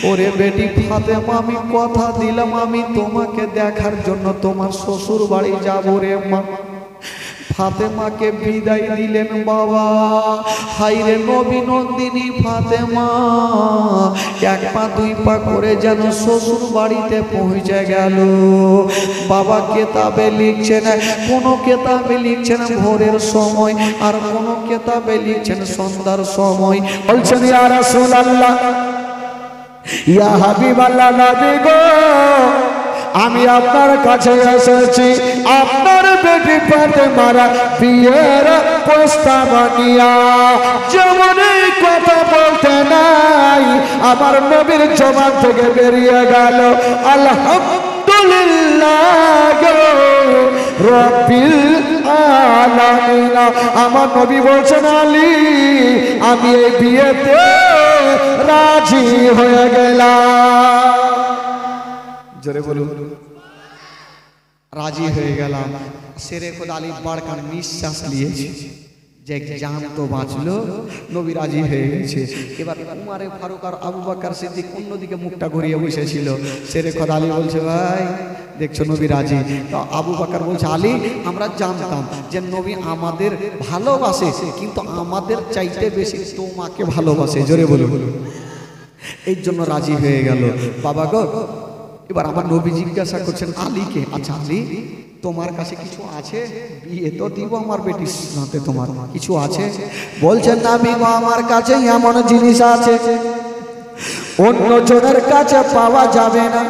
ওরে বেটি ফাতেমা, আমি কথা দিলাম আমি তোমাকে দেখার জন্য তোমার শ্বশুর বাড়ি যাবো রে মা। ফাতেমাকে বিদায় দিলেন বাবা। হাইরে নবী নন্দিনী ফাতেমা এক পা দুই পা করে যেন শ্বশুর বাড়িতে পৌঁছে গেল। বাবা কেতাবে লিখছেন, কোনো কেতাবে লিখছেন ভোরের সময়, আর কোনো কেতাবে লিখছেন সন্ধ্যার সময়। বলছেন ইয়া রাসূলুল্লাহ, ইয়া হাবিবাল্লাহ, নবী গো, আমি আপনার কাছে এসেছি আপনার বেটি ফাতেমার বিয়ের প্রস্তাব নিয়া। যেমন এই কথা বলতে নাই আমার নবীর জবান থেকে বেরিয়ে গেল আলহামদুলিল্লাহ রাব্বিল আলামিন। আমার নবী বলছেন আলী, আমি এই বিয়েতে রাজি হয়ে গেলাম। জোরে বলুন, রাজি হয়ে গেলাম। শেরে খোদা আলী বারকার নিঃশ্বাস নিয়েছে যে জান তো বাঁচলো, নবী রাজি হয়ে গেছে। এবার উমারে ফারুক আর আবু বকর সিদ্দিক অন্যদিকে মুখটা ঘুরিয়ে বসেছিল। শেরে খোদা আলী বলছে ভাই দেখছো নবী রাজি। তো আবু বকর বলছে আলী, আমরা জানতাম যে নবী আমাদের ভালোবাসে, কিন্তু আমাদের চাইতে বেশি তোমাকে ভালোবাসে। জোরে বলুন, এই জন্য রাজি হয়ে গেল। বাবা গো, এবার আমার নবী জিজ্ঞাসা করছেন আলীকে, আচ্ছা আলী তোমার কাছে কিছু আছে? বিয়ে তো দিব আমার বেটির সাথে, তোমার কিছু আছে? বলছেন নবী গো, আমার কাছে এমন জিনিস আছে অন্য জনের কাছে পাওয়া যাবে না।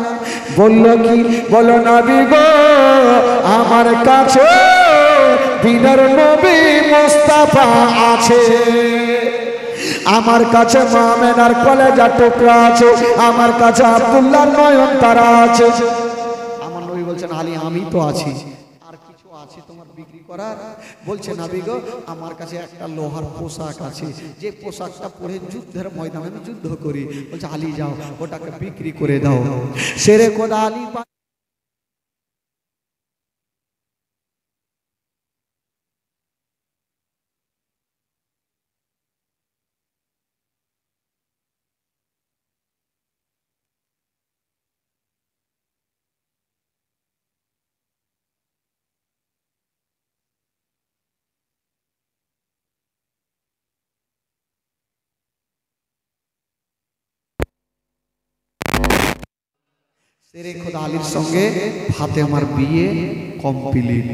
বলল কি? বলো নবী গো, আমার কাছে দিনের নবী মুস্তাফা আছে, আমার কাছে মুমিনার কলেজা টুকরা আছে, আমার কাছে আব্দুল্লাহর নয়ন তারা আছে। আমার নবী বলছেন আলী আমি তো আছি, আর কিছু আছে তোমার বিক্রি করার? বলছে নবী গো, আমার কাছে একটা লোহার পোশাক আছে, যে পোশাকটা পরে যুদ্ধের ময়দানে আমি যুদ্ধ করি। বলছে আলী যাও ওটাকে বিক্রি করে দাও। শেরে খোদা আলী শেরে খোদা আলীর সঙ্গে ফাতেমার বিয়ে কমপ্লিট।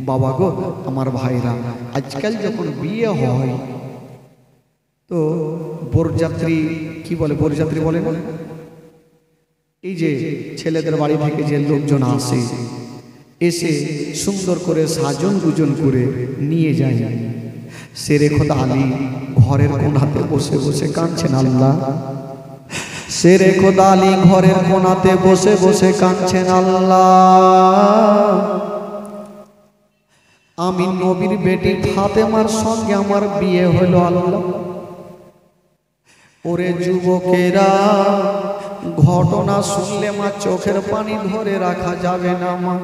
বাবা গো, আমার ভাইরা, আজকাল যখন বিয়ে হয় তো বরযাত্রী কি বলে, বরযাত্রী বলে না, এই যে ছেলেদের বাড়ি থেকে যে লোকজন আসে, এসে সুন্দর করে সাজন গুজন করে নিয়ে যায়। শেরে খোদা আলী ঘরের কোণাতে বসে বসে কাঁদছেন আল্লাহ। শেরে খোদা আলী ঘরের কোণাতে বসে বসে কাঁদছেন আল্লাহ, আমি নবীর বেটি ফাতেমার সঙ্গে আমার বিয়ে হলো আল্লাহ। ওরে যুবকেরা, ঘটনা শুনলে মা চোখের পানি ধরে রাখা যাবে না মা।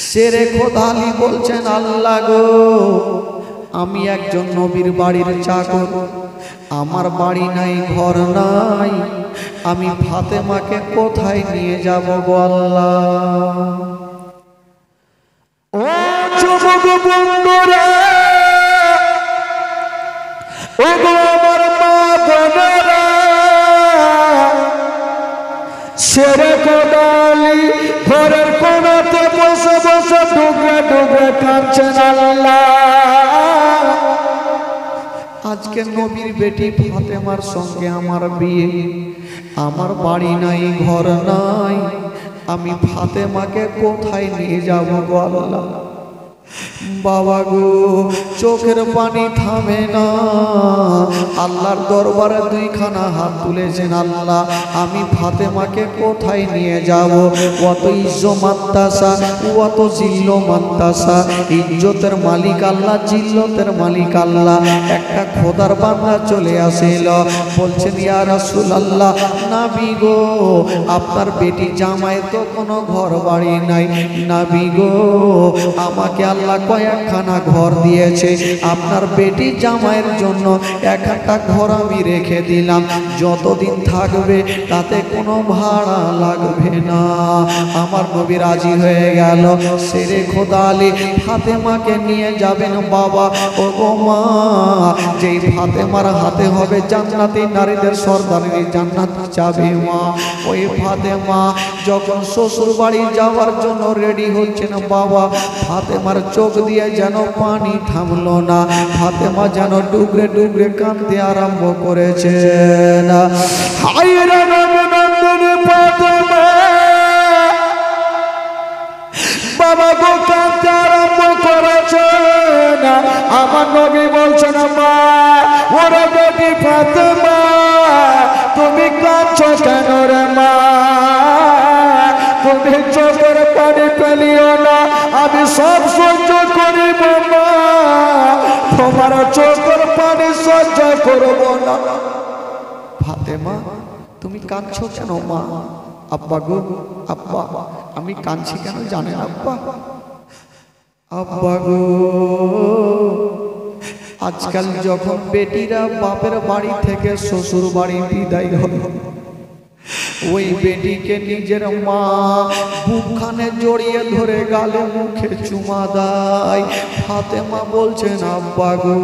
শেরে খোদা আলী বলছেন আল্লাহ গো, আমি একজন নবীর বাড়ির চাকর, আমার বাড়ি নাই ঘর নাই, আমি ফাতেমাকে কোথায় নিয়ে যাব গো আল্লাহ? ও যুবক বন্ধুরা, ও গো আমার মা বোনেরা, শেরে খোদা আলী ঘরের কোণাতে বসে বসে ডুবরে ডুবরে কাঁদছেন আল্লাহ। আজকে নবীর বেটি ফাতেমার সঙ্গে আমার বিয়ে, আমার বাড়ি নাই ঘর নাই, আমি ফাতেমাকে কোথায় নিয়ে যাব গো আল্লাহ? বাবা গো, চোখের পানি থামে না, আল্লাহর দরবারে দুইখানা হাত তুলেছেন আল্লাহ, আমি ফাতেমাকে কোথায় নিয়ে যাব? অত ইজ্জত মাত্তাসা, অত জিল্ল মাত্তাসা, ইজ্জতের মালিক আল্লাহ, জিল্লতের মালিক আল্লাহ। একটা খোদার বান্দা চলে আসিল, বলছেন ইয়া রাসূলুল্লাহ, নবী গো, আপনার বেটি জামাই তো কোনো ঘর বাড়ি নাই, নবী গো আমাকে আল্লাহ কয়েকখানা ঘর দিয়েছে, আপনার বেটি জামাইয়ের জন্য একটা ঘর আমি রেখে দিলাম, যতদিন থাকবে তাতে কোনো ভাড়া লাগবে না। আমার নবী রাজি হয়ে গেল। শেরে খোদা আলী ফাতেমাকে নিয়ে যাবেন বাবা। ও গো মা, যেই ফাতেমার হাতে হবে জান্নাতি নারীদের সর্দারি জান্নাত যাবে মা। ওই ফাতেমা যখন শ্বশুর বাড়ি যাওয়ার জন্য রেডি হচ্ছেন বাবা, ফাতেমার চোখ দিয়ে যেন পানি থামলো না, ফাতেমা যেন ডুবরে ডুবরে কাঁদতে আরম্ভ করেছেন। হায়রে নবনন্দিনী ফাতেমা, বাবা গো কাঁদতে আরম্ভ করেছেন। আমার নবী বলছেন, মা ওরে বেটি ফাতেমা, তুমি কাঁদছো কেন রে মা? তুমি চোখের পানি ফেলিও না, আমি সব সহ্য করিব মা, তোমার চোখের পানি সহ্য করব না। ফাতেমা তুমি কাঁদছো কেন মা? আব্বা গো, আব্বা আমি কাঁদছি কেন জানেন আব্বা? আব্বা গো, আজকাল যখন বেটিরা বাপের বাড়ি থেকে শ্বশুর বাড়ি বিদায় হয়, ওই বেটিকে নিজের মা বুকখানে জড়িয়ে ধরে গালে মুখে চুমা দেয়। ফাতেমা বলছেন, আব্বা গো,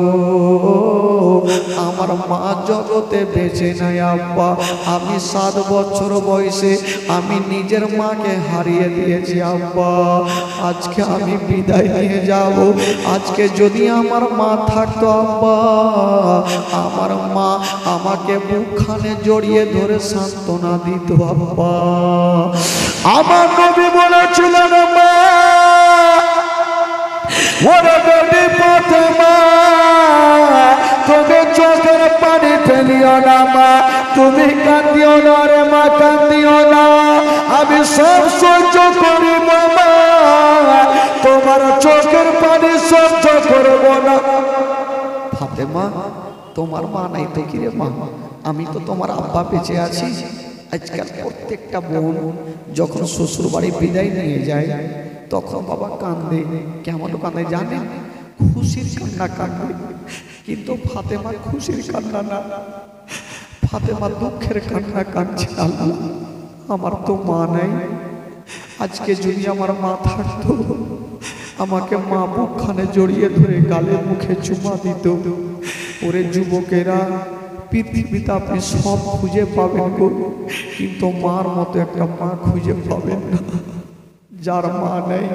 আমার মা জগতে বেঁচে নাই আব্বা, আমি 7 বছর বয়সে আমি নিজের মাকে হারিয়ে দিয়েছি আব্বা, আজকে আমি বিদায় নিয়ে যাব। আজকে যদি আমার মা থাকতো আব্বা, আমার মা আমাকে বুকখানে জড়িয়ে ধরে সান্ত্বনা দিত আব্বা। আমার নবী বলেছিলেন, মা ওরে বেটি ফাতেমা, তুমি চোখের পানি ফেলিও না মা, তুমি কাঁদিও না রে মা, কাঁদিও না, আমি সব সহ্য করিব মা, তোমার চোখের পানি সহ্য করব না। ফাতেমা তোমার মা নাই তো কি রে মা? আমি তো তোমার আব্বা বেঁচে আছি। আজকাল প্রত্যেকটা বোন যখন শ্বশুর বাড়ি বিদায় নিয়ে যায় তখন বাবা কান্দে। কেমন কান্দে জানেন? খুশির কান্না কান্দে। কিন্তু ফাতেমা খুশির কান্না না, ফাতেমা দুঃখের কান্না কাঁদছে। আল্লাহ, আমার তো মা নাই, আজকে যদি আমার মা থাকতো, আমাকে মা বুকখানে জড়িয়ে ধরে গালে মুখে চুমা দিত। ওরে যুবকেরা, পৃথিবীতে আপনি সব খুঁজে পাবেন গো, কিন্তু মার মতো একটা মা খুঁজে পাবেন না। যার মা নেই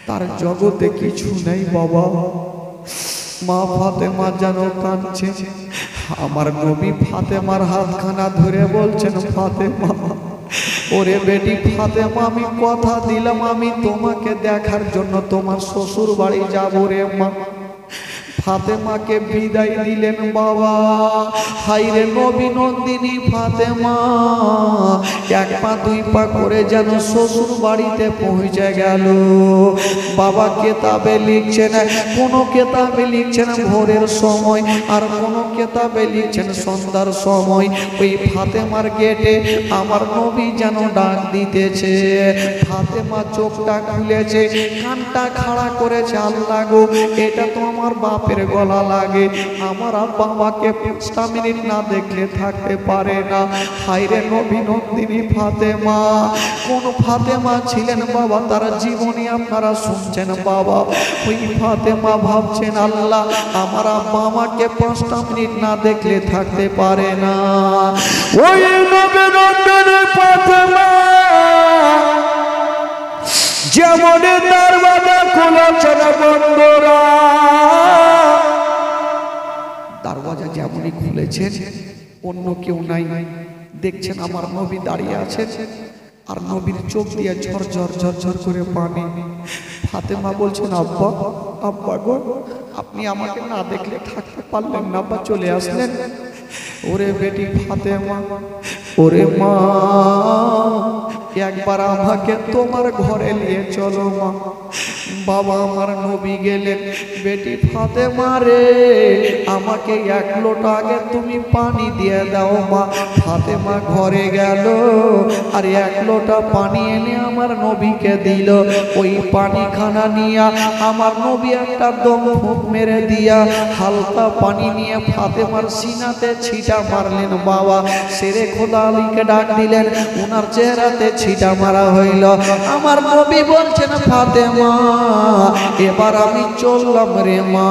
তার জগতে কিছু নেই বাবা। মা ফাতেমা যেন কাঁদছে। আমার নবী ফাতেমার হাতখানা ধরে বলছেন, ফাতেমা ওরে বেটি ফাতেমা, আমি কথা দিলাম আমি তোমাকে দেখার জন্য তোমার শ্বশুর বাড়ি যাব রে মা। ফাতেমাকে বিদায় দিলেন বাবা। হাইরে নবী নন্দিনী ফাতেমা 1 পা 2 পা করে যেন শ্বশুর বাড়িতে পৌঁছে গেল। বাবা কেতাবে লিখছেন, কোন কেতাবে লিখছেন ভোরের সময়, আর কোন কেতাবে লিখছেন সন্ধ্যার সময়। ওই ফাতেমার গেটে আমার নবী যেন ডাক দিতেছে। ফাতেমা চোখটা খুলেছে, কানটা খাড়া করেছে। আল্লাহ গো, এটা তো আমার বাপের গলা লাগে, আমার বাবাকে 5টা মিনিট না দেখলে থাকতে পারে না। হায়রে নবী নন্দিনী ফাতেমা, কোন ফাতেমা ছিলেন বাবা, তার জীবনী আপনারা শুনছেন বাবা। ওই ফাতেমা ভাবছেন, আল্লাহ আমার আব্বা আমাকে 5টা মিনিট না দেখলে থাকতে পারে না। ওই নবী নন্দিনী ফাতেমা যেমন দরওয়াজা খুলেছেন বন্ধুরা, দরওয়াজা যেমনই খুলেছেন, অন্য কেউ নাই। দেখছেন আমার নবী দাঁড়িয়ে আছেন, আর নবীর চোখ দিয়ে ঝরঝর ঝরঝর করে পানি। ফাতেমা বলছেন, আব্বা, আব্বা গো, আপনি আমাকে না দেখলে থাকতে পারলেন না বা চলে আসলেন। ওরে বেটি ফাতেমা, ওরে মা, একবার আমাকে তোমার ঘরে নিয়ে চলো মা। বাবা আমার নবী গেলেন, বেটি ফাতেমা রে আমাকে এক লোটা আগে তুমি পানি দিয়ে দাও মা। ফাতেমা ঘরে গেল আর এক লোটা পানি এনে আমার নবীকে দিল। ওই পানি খানা নিয়ে আমার নবী একটা দম ফুঁক মেরে দিয়া হালকা পানি নিয়ে ফাতেমার সিনাতে ছিটা মারলেন। বাবা শেরে খোদা আলীকে ডাক দিলেন, ওনার চেহারাতে ছিটা মারা হইল। আমার নবী বলছেন ফাতেমা এবার আমি চললাম রে মা।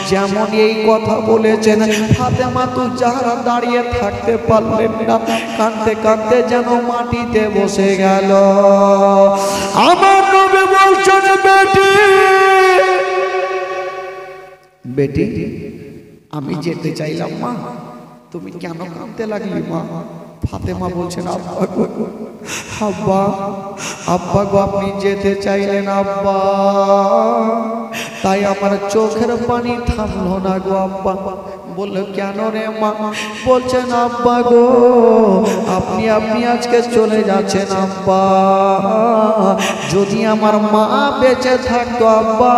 যেমন এই কথা বলেছেন ফাতেমা তো যারা দাঁড়িয়ে থাকতে পারলেন না, কাঁদতে কাঁদতে যেন মাটিতে বসে গেল। আমার নবী বলছেন বেটি বেটি আমি যেতে চাইলাম মা, তুমি কেন কাঁদতে লাগলি মা? ফাতেমা বলছেন আব্বা গো, আব্বা আব্বা গো আপনি যেতে চাইলেন আব্বা, তাই আমার চোখের পানি থামলো না গো আব্বা। বললো কেন রে মা? বলছেন আব্বা গো আপনি আপনি আজকে চলে যাচ্ছেন আব্বা, যদি আমার মা বেঁচে থাকতো আব্বা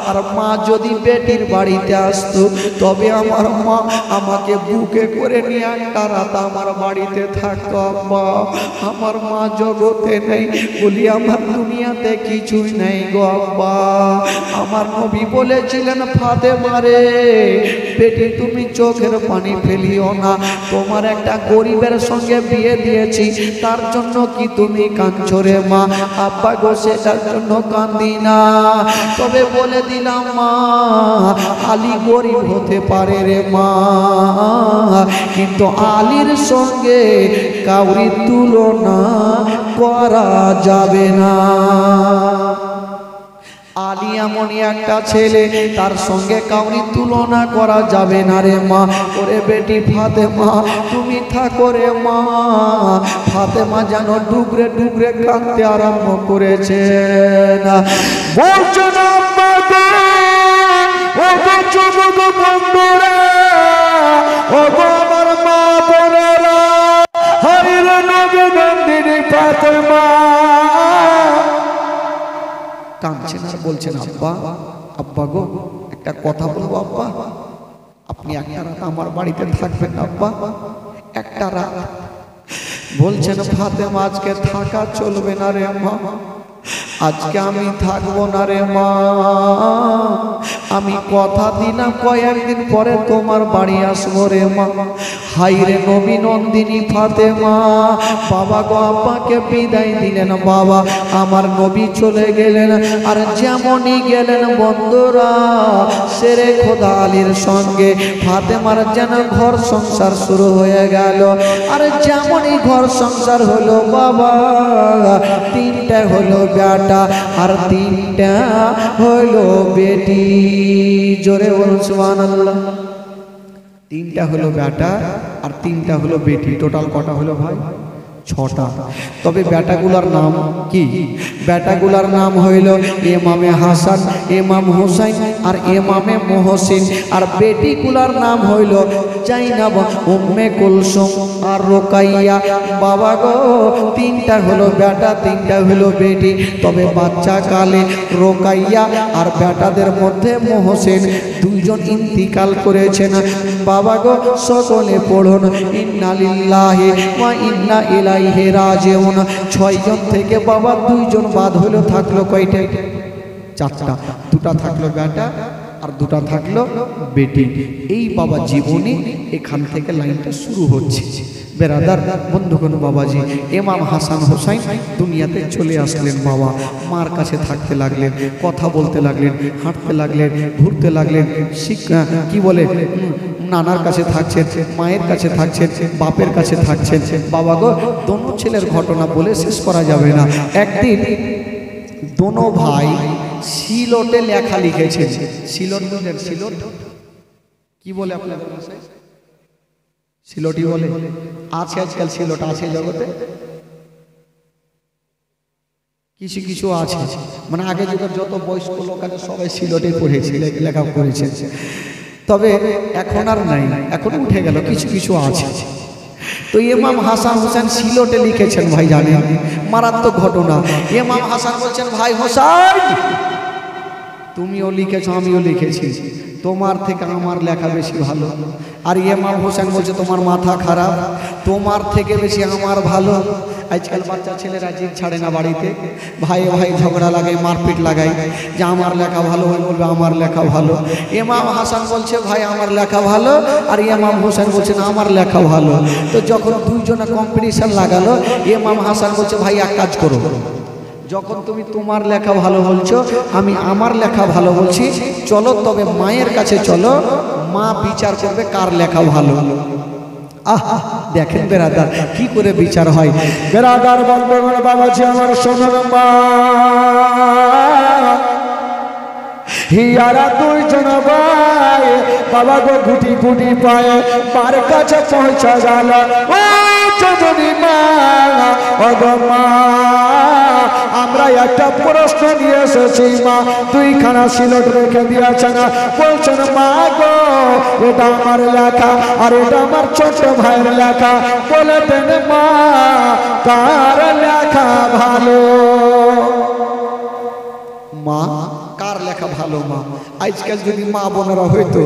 আর মা যদি বেটির বাড়িতে আসতো তবে আমার মা আমাকে বুকে করে নিয়ে একটা রাত আমার বাড়িতে থাকতো আব্বা। আমার মা জগতে নেই বলি আমার দুনিয়াতে কিছুই নেই গো আব্বা। আমার নবী বলেছিলেন ফাতেমা রে বেটি তুমি চোখের পানি ফেলিও না, তোমার একটা গরিবের সঙ্গে বিয়ে দিয়েছি তার জন্য কি তুমি কাঁদছো রে মা? আব্বা গো সেটার জন্য কান্দি না, তবে বলে দিলাম মা আলী গরিব হতে পারে রে মা, কিন্তু আলীর সঙ্গে কাউরি তুলনা করা যাবে না। আলী এমনই একটা ছেলে তার সঙ্গে কাউরি তুলনা করা যাবে না রে মা। ওরে বেটি ফাতেমা তুমি থাকো রে মা। ফাতেমা যেন ডুগরে ডুগরে কাঁদতে আরম্ভ করেছে না। বলছেন আম্মা গো ও গো যুবক বন্ধুরা, ও গো আমার মা বোনেরা, হরির নবী নন্দিনী ফাতেমা কাঁদছেন আর বলছেন আব্বা আব্বা গো একটা কথা বলবো আব্বা, আপনি একটা রাত আমার বাড়িতে থাকবেন আব্বা, একটা রাত। বলছেন ফাতেমা আজকে থাকা চলবে না রে মা, আজকে আমি থাকবো না রে মা, আমি কথা দিলাম কয়েকদিন পরে তোমার বাড়ি আসবো রে মা। হাই রে নবী নন্দিনী ফাতেমা বাবা গো আব্বাকে বিদায় দিলেন। বাবা আমার নবী চলে গেলেন আর যেমনই গেলেন বন্ধুরা শেরে খোদা আলীর সঙ্গে ফাতেমার যেন ঘর সংসার শুরু হয়ে গেল। আর যেমনই ঘর সংসার হলো বাবা তিনটা হলো বেটা আর তিনটা হলো বেটি। জোরে বলুন সুবহানাল্লাহ। তিনটা হলো বেটা আর তিনটা হলো বেটি, টোটাল কটা হলো ভাই? 6টা। তবে বেটাগুলার নাম কি? বেটাগুলার নাম হইল ইমামে হাসান, ইমাম হুসাইন আর ইমামে মুহসিন। আর বেটিগুলার নাম হইল জাইনাব, উম্মে কুলসুম আর রোকাইয়া। বাবা গো তিনটা হলো বেটা তিনটা হলো বেটি। তবে বাচ্চা কালে রোকাইয়া আর বেটাদের মধ্যে মুহসিন দুইজন ইন্তিকাল করেছেন। বাবা গো সকলে পড়ুন ইন্না লিল্লাহি ওয়া ইন্না ইলাইহি রাজিউন। 6 জন থেকে বাবা 2 জন বাদ হলো, থাকলো কয়টা? 4টা। 2টা থাকলো বেটা আর 2টা থাকলো বেটি। এই বাবা জীবনে এখান থেকে লাইনটা শুরু হচ্ছে। বেরাদার বন্ধুগণ বাবাজি ইমাম হাসান হুসাইন দুনিয়াতে চলে আসলেন। বাবা মার কাছে থাকতে লাগলেন, কথা বলতে লাগলেন, হাঁটতে লাগলেন, ঘুরতে লাগলেন, শিক্ষা কি বলে নানার কাছে থাকছেন, মায়ের কাছে থাকছেন, বাপের কাছে থাকছেন। বাবা গো দোনো ছেলের ঘটনা বলে শেষ করা যাবে না। একদিন দোনো ভাই সিলটে লেখা লিখেছেন। সিলট বুঝলেন? সিলট কি বলে আপনাদের ভাষায়? সিলটি বলে। আছে আজকাল সিলট আছে জগতে, কিছু কিছু আছে, মানে আগে যুগের যত বয়স্ক লোক আছে সবাই সিলটে পড়েছে, লেখা করেছে। তবে এখন আর নাই, এখন উঠে গেল, কিছু কিছু আছে। তো ইমাম হাসান হোসেন সিলটে লিখেছেন ভাই, জানেন মারাত্মক ঘটনা। ইমাম হাসান বলছেন ভাই হোসেন তুমিও লিখেছো আমিও লিখেছি, তোমার থেকে আমার লেখা বেশি ভালো। আর ইমাম হোসেন বলছে তোমার মাথা খারাপ, তোমার থেকে বেশি আমার ভালো। আজকাল বাচ্চা ছেলেরা জিদ ছাড়ে না, বাড়িতে ভাই ভাই ঝগড়া লাগায়, মারপিট লাগায়, যে আমার লেখা ভালো, হয় বলবে আমার লেখা ভালো। ইমাম হাসান বলছে ভাই আমার লেখা ভালো, আর ইমাম হোসেন বলছে না আমার লেখা ভালো। তো যখন দুইজনে কম্পিটিশন লাগালো, ইমাম হাসান বলছে ভাই এক কাজ করো, যখন তুমি তোমার লেখা ভালো বলছো, আমি আমার লেখা ভালো বলছি, চলো তবে মায়ের কাছে চলো, মা বিচার করবে কার লেখা ভালো। আহা দেখেন বেরাদার কি করে বিচার হয়। বেরাদার বন্ধুগণ, বাবাজি আমার শোনো মা, হিয়ারা দুইজন ভাই বাবা গো গুটি গুটি পায়ে মার কাছে পৌঁছা গেল। ও চৌধুরী মা, ও গো মা, আমরা একটা প্রশ্ন নিয়ে এসেছি মা, দুইখানা সিলট রেখে দিয়েছে না, বলছেন মা গো এটা আমার লেখা আর এটা আমার ছোট ভাইয়ের লেখা, বলে দেন মা কার লেখা ভালো। মা কার লেখা ভালো? মা আজকাল যদি মা বোনেরা হইতো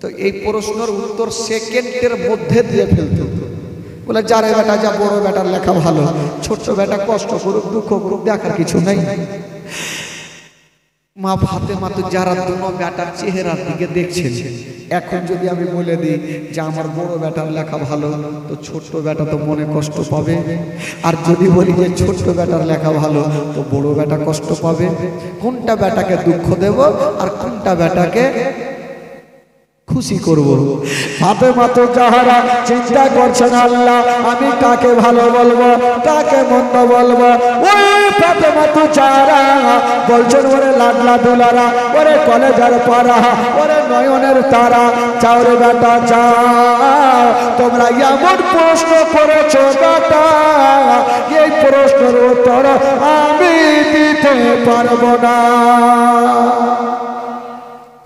তো এই প্রশ্নের উত্তর সেকেন্ডের মধ্যে দিয়ে ফেলতো, বলে যারে বেটা যা, বড় বেটার লেখা ভালো, ছোট্ট বেটা কষ্ট করুক দুঃখ করুক দেখার কিছু নেই। মা ফাতেমা তো যারা দুনো বেটার চেহারার দিকে দেখছেন, এখন যদি আমি বলে দিই যে আমার বড় বেটার লেখা ভালো, তো ছোট্ট বেটা তো মনে কষ্ট পাবে। আর যদি বলি যে ছোট্ট বেটার লেখা ভালো, তো বড় বেটা কষ্ট পাবে। কোনটা বেটাকে দুঃখ দেব আর কোনটা বেটাকে খুশি করব? ফাতেমা তো যাহারা চিন্তা করছেন আল্লাহ আমি কাকে ভালো বলবো কাকে মন্দ বলবো, ওই ফাতেমা তো যাহারা বলছেন ওরে লাডলা দুলারা, ওরে কলেজার পাড়া, ওরে নয়নের তারা, চাওরে বেটা চাও, তোমরা এমন প্রশ্ন করেছো বেটা, এই প্রশ্নের উত্তর আমি দিতে পারবো না।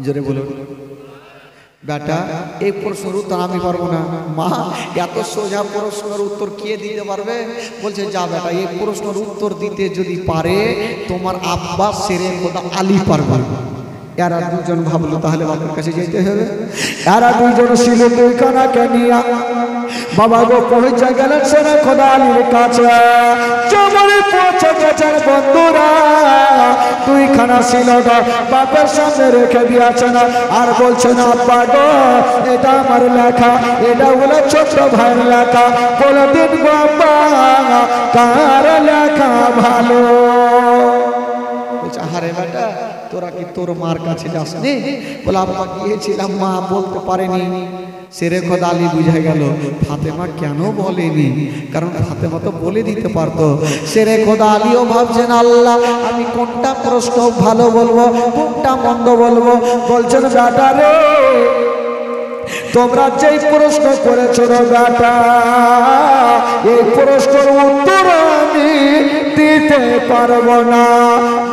জোরে বলুন বেটা, এই প্রশ্নের উত্তর আমি পারবো না। মা এত সোজা প্রশ্নের উত্তর কে দিতে পারবে? বলছে যা বেটা, এই প্রশ্নের উত্তর দিতে যদি পারে তোমার আব্বা শেরে খোদা আলী পারবে। এরা দুজন ভাবলো তাহলে বাবার কাছে যেতে হবে। এরা দুজন ছিল দুইখানাকে নিয়ে বাবা গো পৌঁছে গেলেন শেরে খোদা আলীর কাছে। জমরে পৌঁছে গেছেন বন্ধুরা, দুইখানা ছিল বাপের সামনে রেখে দিয়েছেন আর বলছেন আব্বা গো এটা আমার লেখা, এটা হলো ছোট ভাইয়ের লেখা, বলে দিন গো আব্বা কার লেখা ভালো। বলছে আরে বেটা তোরা কি তোর মার কাছে যাসনি? বলে আব্বা গিয়েছিলাম, মা বলতে পারেনি। শেরে খোদা আলী বুঝে গেল ফাতেমা কেন বলেনি, কারণ ফাতেমা তো বলে দিতে পারতো। শেরে খোদা আলীও ভাবছেন আল্লাহ আমি কোনটা প্রশ্ন ভালো বলবো কোনটা মন্দ বলবো। বলছেন বেটা রে তোমরা যেই প্রশ্ন করেছো বেটা, এই প্রশ্নের উত্তর আমি দিতে পারবো না।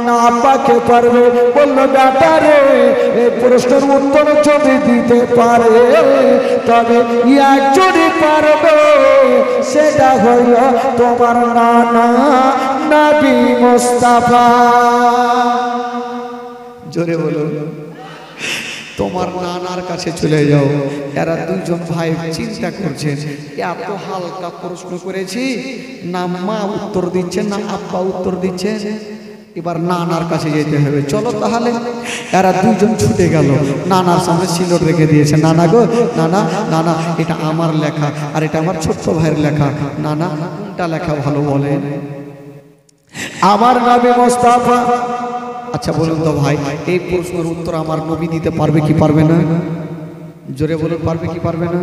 না পাকে পারবে? বললো বেটা রে এই প্রশ্নের উত্তর যদি দিতে পারে তবে একজনই পারবে, সেটা হইল তোমার নানা নবী মুস্তাফা। জোরে বলুন তোমার নানার কাছে চলে যাও। এরা দুইজন ভাই চিন্তা করছেন এত হালকা প্রশ্ন করেছি, না মা উত্তর দিচ্ছেন না আব্বা উত্তর দিচ্ছেন, এবার নানার কাছে যেতে হবে। চলো তাহলে। এরা দুইজন ছুটে গেল, নানার সামনে সিলট রেখে দিয়েছে। নানা গো নানা, নানা এটা আমার লেখা আর এটা আমার ছোট্ট ভাইয়ের লেখা, নানা কোনটা লেখা ভালো বলেন? আমার নবী মুস্তাফা। আচ্ছা বলুন তো ভাই এই প্রশ্নের উত্তর আমার নবী দিতে পারবে কি পারবে না? জোরে বলুন পারবে কি পারবে না?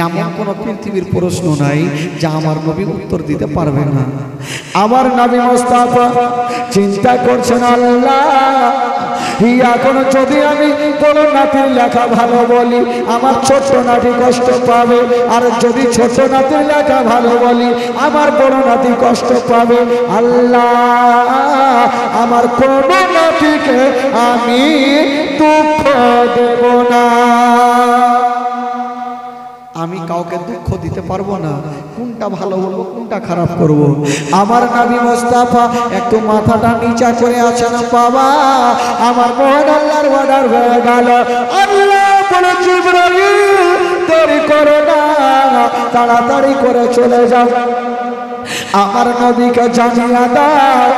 এমন কোন পৃথিবীর প্রশ্ন নাই যা আমার নবী উত্তর দিতে পারবে না। আমার নবী মুস্তাফা চিন্তা করছেন আল্লাহ এখন যদি আমি বড় নাতির লেখা ভালো বলি আমার ছোট নাতি কষ্ট পাবে, আর যদি ছোট নাতির লেখা ভালো বলি আমার বড় নাতি কষ্ট পাবে। আল্লাহ আমার কোন নাতিকে আমি দুঃখ দেব না। আমি কাউকে দুঃখ দিতে পারবো না, কোনটা ভালো বলবো কোনটা খারাপ করব। আমার নবী মুস্তাফা একটু মাথাটা নিচা করে আছেন বাবা, আমার মহান আল্লাহর অর্ডার হয়ে গেল। আল্লাহ বলে জিবরাইল দেরি করো না, তাড়াতাড়ি করে চলে যাও, আমার নবীকে জানিয়ে দাও,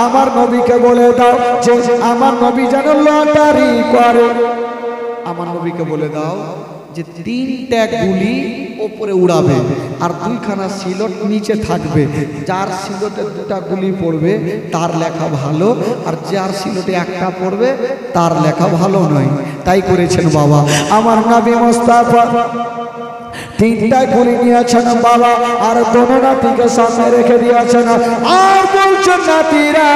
আমার নবীকে বলে দাও যে আমার নবী যেন লটারি করে। আমার নবীকে বলে দাও যে 3টা গুলি ওপরে উড়াবে আর 2খানা সিলট নিচে থাকবে, যার সিলটে 2টা গুলি পড়বে তার লেখা ভালো, আর যার সিলটে 1টা পড়বে তার লেখা ভালো নয়। তাই করেছেন বাবা আমার নবী মুস্তাফা। 3টা গুলি নিয়েছেন বাবা, আর দোনো নাতিকে সামনে রেখে দিয়েছেন, আর বলছেন নাতিরা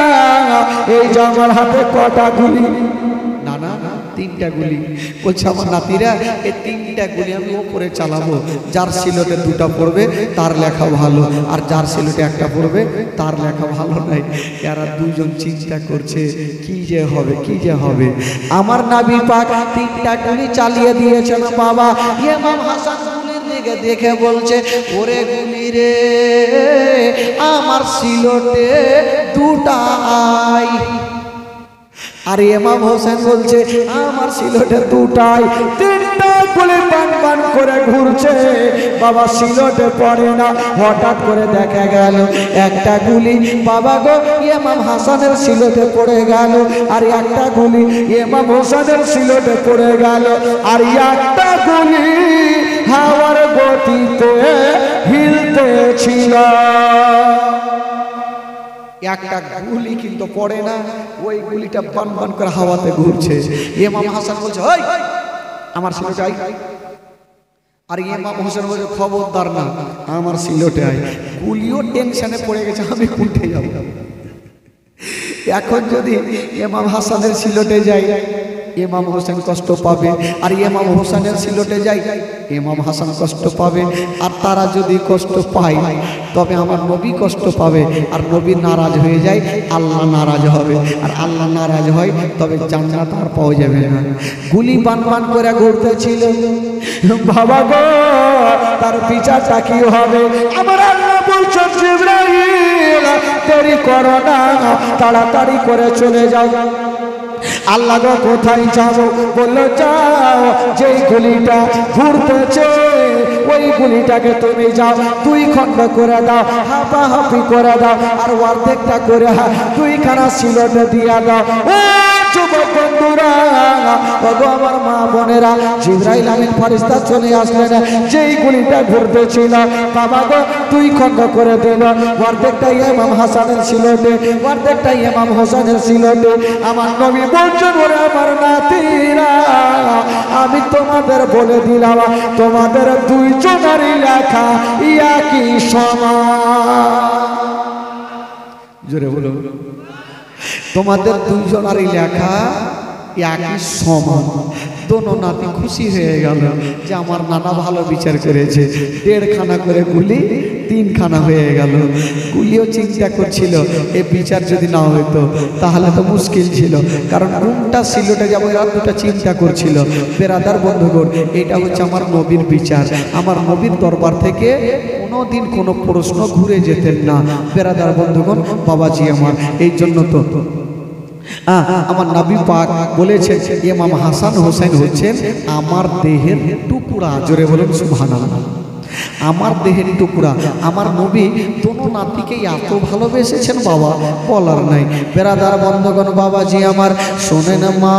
এই যে আমার হাতে কটা গুলি? না না 3টা গুলি। বলছে আমার নাতিরা এই 3টা গুলি আমি ওপরে চালাবো, যার সিলটে 2টা পড়বে তার লেখা ভালো, আর যার সিলটে 1টা পড়বে তার লেখা ভালো নাই। এরা দুজন চিন্তা করছে কি যে হবে, কি যে হবে। আমার নবী পাক 3টা গুলি চালিয়ে দিয়েছেন বাবা। ইমাম হাসান দেখে বলছে ওরে গুলি রে আমার সিলটে 2টা আই। আর ইমাম হোসেন বলছে আমার সিলটে 2টাই। 3টা গুলি বান বান করে ঘুরছে বাবা, সিলটে পড়ে না। হঠাৎ করে দেখা গেল 1টা গুলি বাবা গো ইমাম হাসানের সিলটে পড়ে গেল, আর 1টা গুলি ইমাম হোসেনের সিলটে পড়ে গেল, আর 1টা গুলি হাওয়ার গতিতে হিলতেছিল। 1টা গুলি কিন্তু পড়ে না, ওই গুলিটা বান বান করে হাওয়াতে ঘুরছে। ইমাম হাসান বলছে ওই আমার সিলটে আই, আর ইমাম হোসেন বলছে খবরদার না আমার সিলটে আই। গুলিও টেনশনে পড়ে গেছে আমি উঠে যাব। এখন যদি ইমাম হাসানের সিলটে যাই ইমাম হোসেন কষ্ট পাবে, আর ইমাম হোসেনের সিলটে যাই ইমাম হাসান কষ্ট পাবে। আর তারা যদি কষ্ট পায় তবে আমার নবী কষ্ট পাবে, আর নবী নারাজ হয়ে যায় আল্লাহ নারাজ হবে, আর আল্লাহ নারাজ হয় তবে জান্নাত আর পাওয়া যাবে না। গুলি বান বান করে ঘুরতেছিল বাবা গো, তার বিচারটা কি হবে? আমার আল্লাহ বলছেন জিবরাইল দেরি করো না, তাড়াতাড়ি করে চলে যাও। আল্লাহ গো কোথায় যাব? বললো যাও যেই গুলিটা ঘুরতেছে ওই গুলিটাকে তুমি যাও 2 খণ্ড করে দাও, হাঁপাহাঁপি করে দাও, আর অর্ধেকটা করে 2খানা সিলটে দিয়া দাও। ও যুবক বন্ধুরা, ওগো আমার মা বোনেরা, জিবরাইল আমিন ফেরেশতা চলে আসলেন। যেই গুলিটা ঘুরতেছিল বাবা গো 2 খণ্ড করে দিল, অর্ধেকটা ইমাম হাসানের সিলটে, অর্ধেকটা ইমাম হোসেনের সিলটে। আমার নবী বলছেন ওরে আমার নাতিরা আমি তোমাদের বলে দিলাম তোমাদের 2 জনেরই লেখা একই সমান। জোরে বলো তোমাদের 2 জনেরই লেখা একই সমান। দোনো নাতি খুশি হয়ে গেল যে আমার নানা ভালো বিচার করেছে। 1.5খানা করে গুলি 3খানা হয়ে গেল। গুলিও চিন্তা করছিল এই বিচার যদি না হইতো তাহলে তো মুশকিল ছিল, কারণ কোনটা সিলটে যাবো এরা 2টা চিন্তা করছিল। বেরাদার বন্ধুগণ, এটা হচ্ছে আমার নবীর বিচার। আমার নবীর দরবার থেকে কোনোদিন কোনো প্রশ্ন ঘুরে যেতেন না বেরাদার বন্ধুগণ, বাবাজি আমার। এই জন্য তো আমার নবী পাক বলেছেন ইমাম হাসান হোসেন হচ্ছেন আমার দেহের টুকরা। জোরে বলুন সুবহানাল্লাহ। আমার দেহের টুকরা। আমার নবী দোনো নাতিকে এত ভালোবেসেছেন বাবা বলার নাই। বেরাদার বন্ধুগণ, বাবাজি আমার শোনেন মা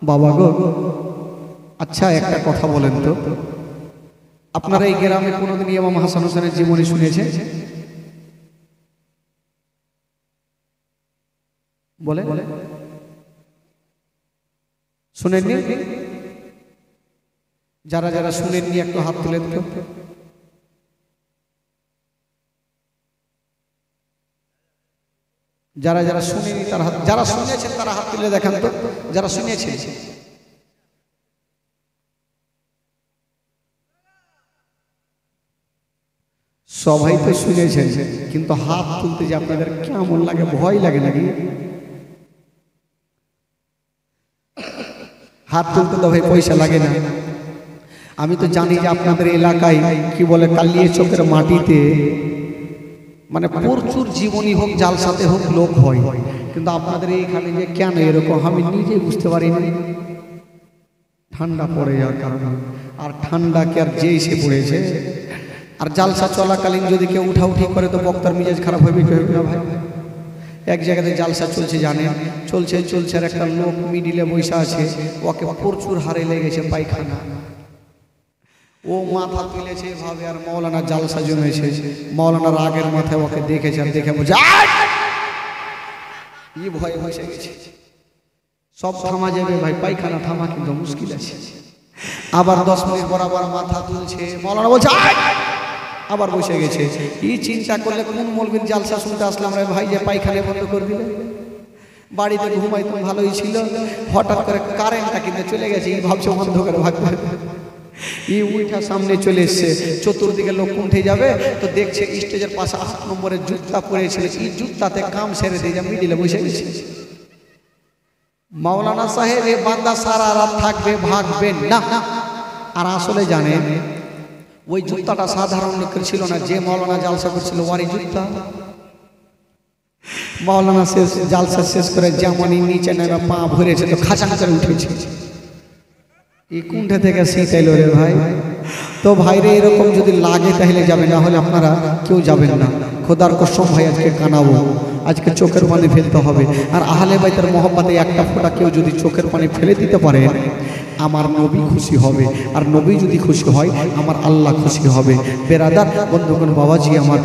বাবা গো। আচ্ছা একটা কথা বলেন তো, আপনারা এই গ্রামে কোনোদিন ইমাম হাসান হোসেনের জীবনী শুনেছেন? বলে শুনেননি? যারা যারা শুনেননি একটু হাত তুলে দিন। যারা যারা শুনেনি তারা হাত, যারা শুনেছেন তারা হাত তুলে দেখান তো। যারা শুনেছেন সবাই তো শুনেছেন, কিন্তু হাত তুলতে যে আপনাদের কেমন লাগে, ভয় লাগে নাকি? হাত তুলতে তো ভাই পয়সা লাগে না। আমি তো জানি যে আপনাদের এলাকায় কি বলে কালিয়ে চোখের মাটিতে মানে প্রচুর জীবনী হোক জালসাতে হোক লোক হয়, কিন্তু আপনাদের এইখানে যে কেন এরকম আমি নিজে বুঝতে পারিনি। ঠান্ডা পড়ে যাওয়ার কারণে, আর ঠান্ডা কি আর যে এসে পড়েছে। আর জালসা চলাকালীন যদি কেউ উঠাউঠি করে তো বক্তার মিজাজ খারাপ হবে কি হবে না ভাই? এক জায়গাতে জালসা চলছে জানেন, চলছে চলছে আর একটা লোক মিডিলে বসে আছে, ওকে প্রচুর হারে লেগেছে পায়খানা। ও মাথা তুলেছে ভাবে আর মৌলানা জালসা জমেছে, মৌলানার আগের মাথায় ওকে দেখেছে আর দেখে বলছে ই ভয় বসে গেছে। সব থামা যাবে ভাই, পায়খানা থামা কিন্তু মুশকিল আছে। আবার 10 মিনিট বরাবর মাথা তুলছে, মৌলানা বলছে আবার বসে গেছে। এই চিন্তা করলে কোন মৌলবীর জালসা শুনতে আসলাম রে ভাই যে পায়খানা বন্ধ করে দিলে। বাড়িতে ঘুমাইতাম ভালোই ছিল, হঠাৎ করে কারেন্টটা কিন্তু চলে গেছে, এই ভাবছে বন্ধ করে ভাগবে। এই উঠা সামনে চলে এসছে, চতুর্দিকে লোক উঠে যাবে তো দেখছে স্টেজের পাশে 8 নম্বরের জুতা পরেছিল, এই জুতাতে কাম সেরে দিয়ে যা মিডিলে বসে গেছে। মাওলানা সাহেব এ বান্দা সারা রাত থাকবে, ভাগবেন না। আর আসলে জানেন ওই জুতাটা সাধারণ লোকের ছিল না, যে মাওলানা জালসা করছিল ওরই জুতা। মাওলানা শেষ জালসা শেষ করে যেমনই নিচে নেমে পা ভরেছে তো খাঁচা খাঁচা উঠেছে। এই কুণ্ঠে থেকে শীত এলো রে ভাই। তো ভাইরে এরকম যদি লাগে তাহলে যাবে, না হলে আপনারা কেউ যাবেন না। খোদার কসম ভাই আজকে কানাবো, আজকে চোখের পানি ফেলতে হবে। আর আহলে বাইতের মহব্বতে একটা ফোঁটা কেউ যদি চোখের পানি ফেলে দিতে পারে আমার নবী খুশি হবে, আর নবী যদি খুশি হয় আমার আল্লাহ খুশি হবে। বেরাদার বন্ধুগণ, বাবাজি আমার